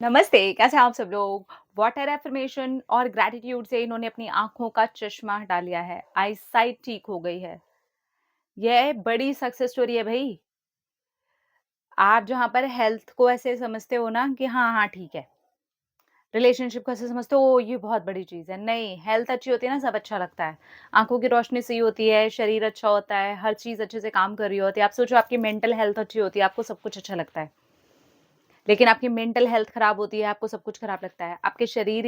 नमस्ते, कैसे हैं आप सब लोग? वाटर अफ़र्मेशन और ग्रैटिट्यूड से इन्होंने अपनी आँखों का चश्मा हटा लिया है, आईसाइट ठीक हो गई है। यह बड़ी सक्सेस स्टोरी है भई। आप जहाँ पर हेल्थ को ऐसे समझते हो ना कि हाँ, हाँ, ठीक है। रिलेशनशिप को ऐसे समझते हो, ओह! ये बहुत बड़ी चीज़ है। नहीं, हेल्थ अच्छी होती है ना, सब अच्छा लगता है। आँखों की रोशनी सही होती है, शरीर अच्छा होता है, हर चीज़ अच्छे से काम कर रही होती है। आप सोचो आपकी मेंटल हेल्थ अच्छी होती है, आपको सब कुछ अच्छा लगता है। लेकिन आपकी मेंटल हेल्थ खराब होती है, आपको सब कुछ खराब लगता है। आपके शरीर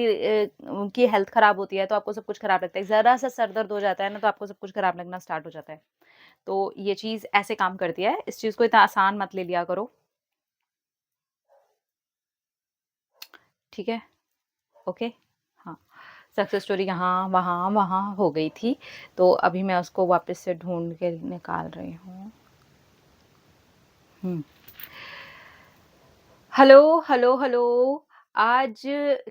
की हेल्थ खराब होती है, तो आपको सब कुछ खराब लगता है। ज़रा-सा सर दर्द हो जाता है ना, तो आपको सब कुछ खराब लगना स्टार्ट हो जाता है। तो ये चीज़ ऐसे काम करती है, इस चीज़ को इतना आसान मत ले लिया करो, ठीक है? ओके? हाँ, सक्सेस स्टोरी यहाँ, वहाँ, वहाँ हो गई थी, तो अभी मैं उसको वापस से ढूँढ के निकाल रही हूँ। हुँ। Hello, hello, hello. आज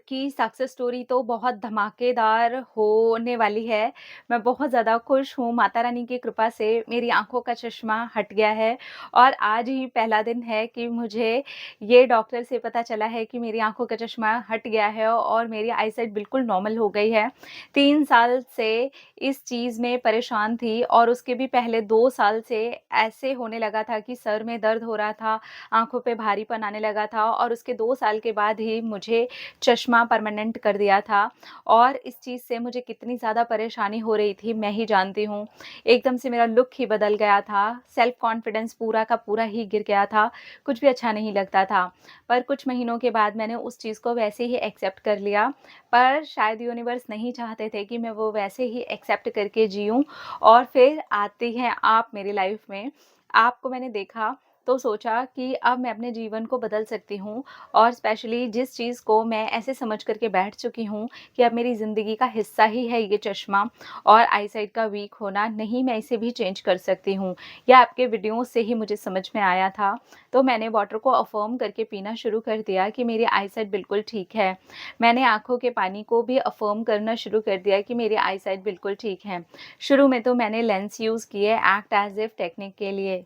की सक्सेस स्टोरी तो बहुत धमाकेदार होने वाली है। मैं बहुत ज़्यादा खुश हूँ, माता रानी की कृपा से मेरी आँखों का चश्मा हट गया है और आज ही पहला दिन है कि मुझे ये डॉक्टर से पता चला है कि मेरी आँखों का चश्मा हट गया है और मेरी आईसाइट बिल्कुल नॉर्मल हो गई है। 3 साल से इस चीज़ में परेशान थी और उसके भी पहले 2 साल से ऐसे होने लगा था कि सर में दर्द हो रहा था, आँखों पे भारीपन आने लगा था और उसके 2 साल के बाद ही मुझे चश्मा परमानेंट कर दिया था और इस चीज़ से मुझे कितनी ज़्यादा परेशानी हो रही थी, मैं ही जानती हूँ। एकदम से मेरा लुक ही बदल गया था, सेल्फ कॉन्फिडेंस पूरा का पूरा ही गिर गया था, कुछ भी अच्छा नहीं लगता था। पर कुछ महीनों के बाद मैंने उस चीज़ को वैसे ही एक्सेप्ट कर लिया, पर शायद यूनिवर्स नहीं चाहते थे कि मैं वो वैसे ही एक्सेप्ट करके जिऊँ और फिर आती हैं आप मेरी लाइफ़ में। आपको मैंने देखा तो सोचा कि अब मैं अपने जीवन को बदल सकती हूँ और स्पेशली जिस चीज़ को मैं ऐसे समझ कर के बैठ चुकी हूँ कि अब मेरी ज़िंदगी का हिस्सा ही है ये चश्मा और आईसाइट का वीक होना, नहीं मैं इसे भी चेंज कर सकती हूँ। यह आपके वीडियो से ही मुझे समझ में आया था, तो मैंने वाटर को अफ़र्म करके पीना शुरू कर दिया कि मेरी आईसाइट बिल्कुल ठीक है। मैंने आँखों के पानी को भी अफ़र्म करना शुरू कर दिया कि मेरी आईसाइट बिल्कुल ठीक है। शुरू में तो मैंने लेंस यूज़ किए एक्ट एज़ इफ टेक्निक के लिए।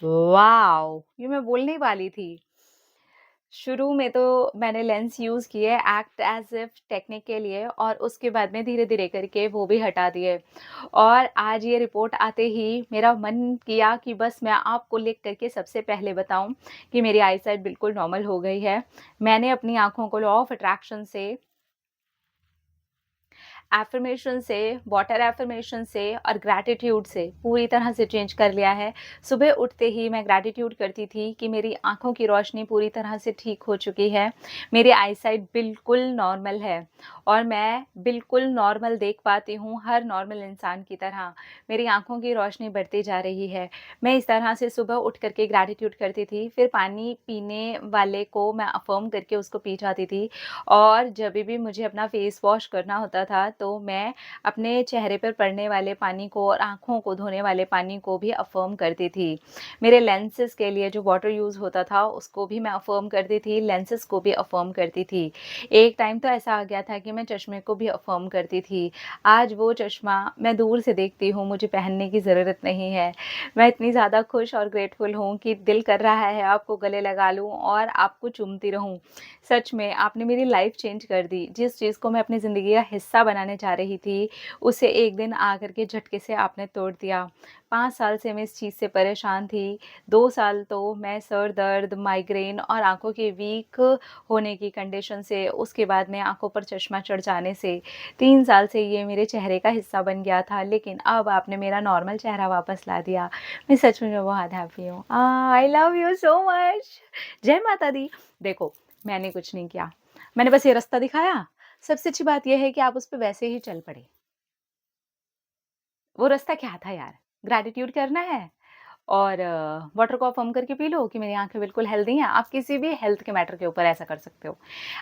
वॉव! ये मैं बोलने ही वाली थी। शुरू में तो मैंने लेंस यूज़ किए एक्ट एज़ इफ टेक्निक के लिए और उसके बाद में धीरे-धीरे करके वो भी हटा दिए। और आज ये रिपोर्ट आते ही मेरा मन किया कि बस मैं आपको लिख कर के सबसे पहले बताऊँ कि मेरी आईसाइट बिल्कुल नॉर्मल हो गई है। मैंने अपनी आँखों को लॉ ऑफ अट्रैक्शन से एफ़र्मेशन से, वाटर एफ़र्मेशन से और ग्रैटिट्यूड से पूरी तरह से चेंज कर लिया है। सुबह उठते ही मैं ग्रैटिट्यूड करती थी कि मेरी आँखों की रोशनी पूरी तरह से ठीक हो चुकी है। मेरी आईसाइट बिल्कुल नॉर्मल है और मैं बिल्कुल नॉर्मल देख पाती हूँ, हर नॉर्मल इंसान की तरह। मेरी आँखों की रोशनी बढ़ती जा रही है। मैं इस तरह से सुबह उठ कर के ग्रैटिट्यूड करती थी, फिर पानी पीने वाले को मैं अफ़र्म करके उसको पी जाती थी और जभी भी मुझे अपना फ़ेस वॉश करना होता था, तो मैं अपने चेहरे पर पड़ने वाले पानी को और आँखों को धोने वाले पानी को भी अफ़र्म करती थी। मेरे लेंसेज़ के लिए जो वाटर यूज़ होता था, उसको भी मैं अफ़र्म करती थी, लेंसेज़ को भी अफ़र्म करती थी। एक टाइम तो ऐसा आ गया था कि मैं चश्मे को भी अफ़र्म करती थी। आज वो चश्मा मैं दूर से देखती हूँ, मुझे पहनने की ज़रूरत नहीं है। मैं इतनी ज़्यादा खुश और ग्रेटफुल हूँ कि दिल कर रहा है आपको गले लगा लूँ और आपको चूमती रहूँ। सच में आपने मेरी लाइफ़ चेंज कर दी। जिस चीज़ को मैं अपनी ज़िंदगी का हिस्सा बनाने जा रही थी, उसे एक दिन आकर के झटके से आपने तोड़ दिया। 5 साल से मैं इस चीज़ से परेशान थी। 2 साल तो मैं सर दर्द, माइग्रेन और आँखों के वीक होने की कंडीशन से, उसके बाद में आँखों पर चश्मा चढ़ जाने से, 3 साल से ये मेरे चेहरे का हिस्सा बन गया था। लेकिन अब आपने मेरा नॉर्मल चेहरा वापस ला दिया। मैं सच में बहुत हैप्पी हूँ। I love you so much. जय माता दी। देखो मैंने कुछ नहीं किया। मैंने बस ये रास्ता दिखाया। सबसे अच्छी बात ये है कि आप उस पे वैसे ही चल पड़े। वो रास्ता क्या था यार? ग्रैटिट्यूड करना है और वाटर को अफ़र्म करके पी लो कि मेरी आँखें बिल्कुल हेल्दी हैं। आप किसी भी हेल्थ के मैटर के ऊपर ऐसा कर सकते हो।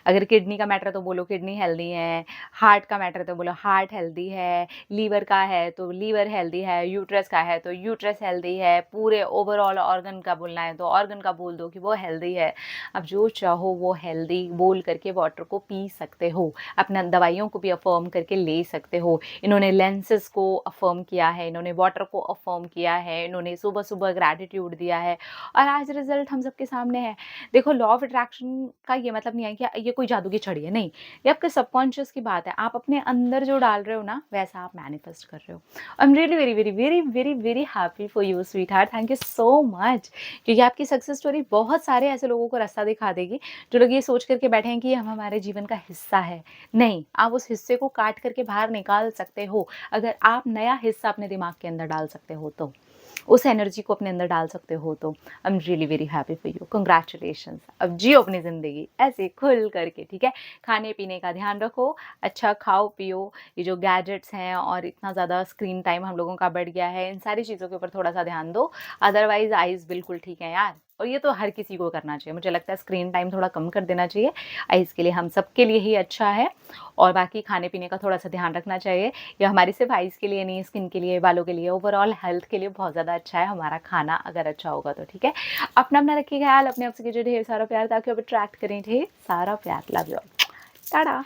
अगर किडनी का मैटर है तो बोलो किडनी हेल्दी है, हार्ट का मैटर है तो बोलो हार्ट हेल्दी है, लीवर का है तो लीवर हेल्दी है, यूट्रस का है तो यूट्रस हेल्दी है, पूरे ओवरऑल ऑर्गन का बोलना है तो ऑर्गन का बोल दो कि वो हेल्दी है। अब जो चाहो वो हेल्दी बोल करके वाटर को पी सकते हो। अपना दवाइयों को भी अफ़र्म करके ले सकते हो। इन्होंने लेंसेज़ को अफ़र्म किया है, इन्होंने वाटर को अफ़र्म किया है, इन्होंने सुबह-सुबह सुबह ग्रैटिट्यूड दिया है और आज रिज़ल्ट हम सबके सामने है। देखो लॉ ऑफ अट्रैक्शन का ये मतलब नहीं है कि ये कोई जादू की छड़ी है, नहीं। ये आपके सबकॉन्शियस की बात है। आप अपने अंदर जो डाल रहे हो ना, वैसा आप मैनिफेस्ट कर रहे हो। I am really very, very, very, very, very happy for you sweetheart. Thank you so much क्योंकि आपकी सक्सेस स्टोरी बहुत सारे ऐसे लोगों को रास्ता दिखा देगी, जो लोग ये सोच कर के बैठे हैं कि ये हम हमारे जीवन का हिस्सा है। नहीं, आप उस हिस्से को काट करके बाहर निकाल सकते हो, अगर आप नया हिस्सा अपने दिमाग के अंदर डाल सकते हो तो। उस एनर्जी को अपने अंदर डाल सकते हो तो। I am really very happy for you, congratulations. अब जियो अपनी ज़िंदगी ऐसे खुल करके, ठीक है? खाने-पीने का ध्यान रखो, अच्छा खाओ-पियो, ये जो गैजेट्स हैं और इतना ज़्यादा स्क्रीन टाइम हम लोगों का बढ़ गया है, इन सारी चीज़ों के ऊपर थोड़ा-सा ध्यान दो, अदरवाइज़ आइज़ बिल्कुल ठीक है यार। और ये तो हर किसी को करना चाहिए, मुझे लगता है स्क्रीन टाइम थोड़ा कम कर देना चाहिए, आइज़ के लिए हम सबके लिए ही अच्छा है। और बाकी खाने-पीने का थोड़ा-सा ध्यान रखना चाहिए, ये हमारी सिर्फ आइज़ के लिए नहीं, स्किन के लिए, बालों के लिए, ओवरऑल हेल्थ के लिए बहुत ज़्यादा अच्छा है हमारा खाना अगर अच्छा होगा तो, ठीक है? अपना-अपना रखिए ख़्याल, अपने आप से कीजिए ढेर सारा प्यार ताकि अब अट्रैक्ट करें ढेर सारा प्यार। Love you all. टाटा।